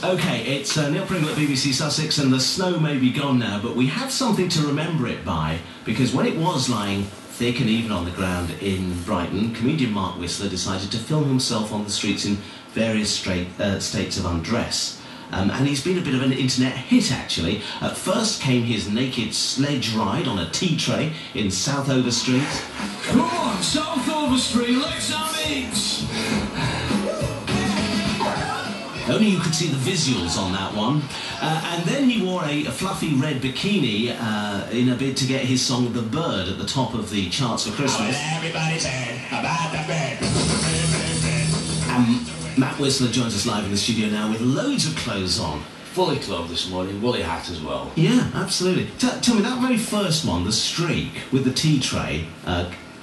OK, it's Neil Pringle at BBC Sussex, and the snow may be gone now, but we have something to remember it by, because when it was lying thick and even on the ground in Brighton, comedian Mark Whistler decided to film himself on the streets in various states of undress. And he's been a bit of an internet hit, actually. At first came his naked sledge ride on a tea tray in Southover Street. Come on, Southover Street, let's have it! Only you could see the visuals on that one. And then he wore a fluffy red bikini in a bid to get his song The Bird at the top of the charts for Christmas. Everybody's heard about the bird. Matt Whistler joins us live in the studio now with loads of clothes on. Fully clothed this morning, woolly hat as well. Yeah, absolutely. Tell me, that very first one, the streak with the tea tray,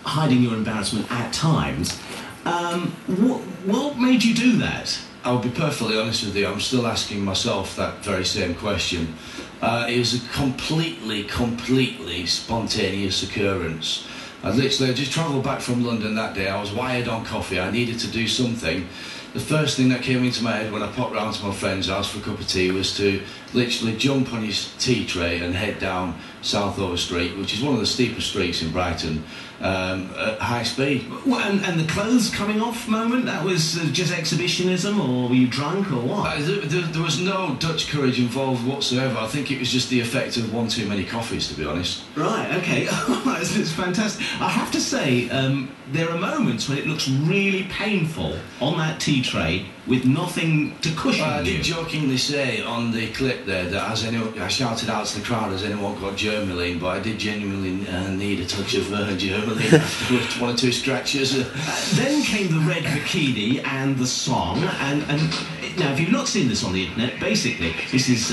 hiding your embarrassment at times, what made you do that? I'll be perfectly honest with you, I'm still asking myself that very same question. It was a completely spontaneous occurrence. I just travelled back from London that day. I was wired on coffee. I needed to do something. The first thing that came into my head when I popped round to my friend's house for a cup of tea was to literally jump on his tea tray and head down Southover Street, which is one of the steepest streets in Brighton, at high speed. Well, and the clothes coming off moment, that was just exhibitionism, or were you drunk, or what? There was no Dutch courage involved whatsoever. I think it was just the effect of one too many coffees, to be honest. Right, OK. It's fantastic. I have to say, there are moments when it looks really painful on that tea tray with nothing to cushion you. I did jokingly say on the clip there that I shouted out to the crowd, has anyone got Germaline? But I did genuinely need a touch of Germaline after one or two scratches. Then came the red bikini and the song, and now if you've not seen this on the internet, basically this is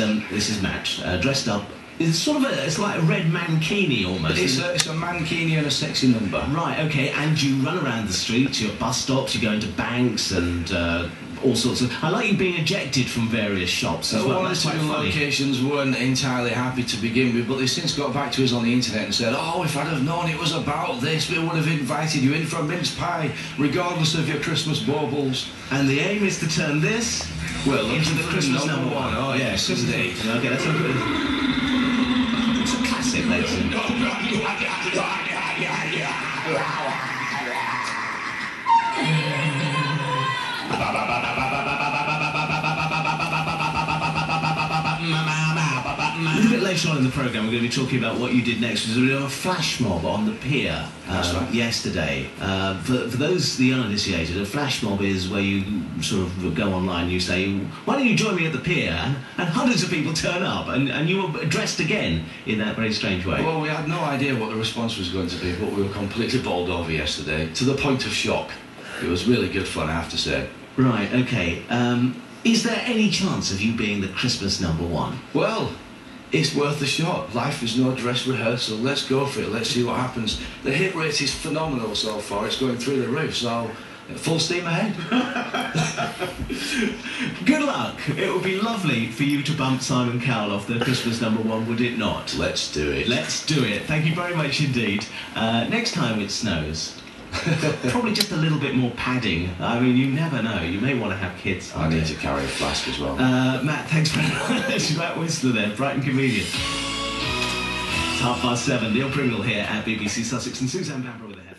Matt dressed up. It's it's like a red mankini almost. It's a mankini and a sexy number. Right, OK, and you run around the streets, you're at bus stops, you go into banks and all sorts of... I like you being ejected from various shops as well. One or two locations weren't entirely happy to begin with, but they since got back to us on the internet and said, oh, if I'd have known it was about this, we would have invited you in for a mince pie, regardless of your Christmas baubles. And the aim is to turn this into the Christmas No.1. Oh, yes, indeed. OK, let's have a bit. It's a classic, ladies and a little bit later on in the programme, we're going to be talking about what you did next. There was a flash mob on the pier yesterday. For those, the uninitiated, a flash mob is where you sort of go online and you say, why don't you join me at the pier? And hundreds of people turn up, and you were dressed again in that very strange way. Well, we had no idea what the response was going to be, but we were completely bowled over yesterday, to the point of shock. It was really good fun, I have to say. Right, OK. Is there any chance of you being the Christmas #1? Well, it's worth a shot. Life is no dress rehearsal. Let's go for it. Let's see what happens. The hit rate is phenomenal so far. It's going through the roof, so full steam ahead. Good luck. It would be lovely for you to bump Simon Cowell off the Christmas #1, would it not? Let's do it. Let's do it. Thank you very much indeed. Next time it snows, probably just a little bit more padding. I mean, you never know. You may want to have kids. I need to carry a flask as well. Matt, thanks very much. Matt Whistler there, Brighton comedian. It's 7:30. Neil Pringle here at BBC Sussex, and Suzanne Bamber with the head.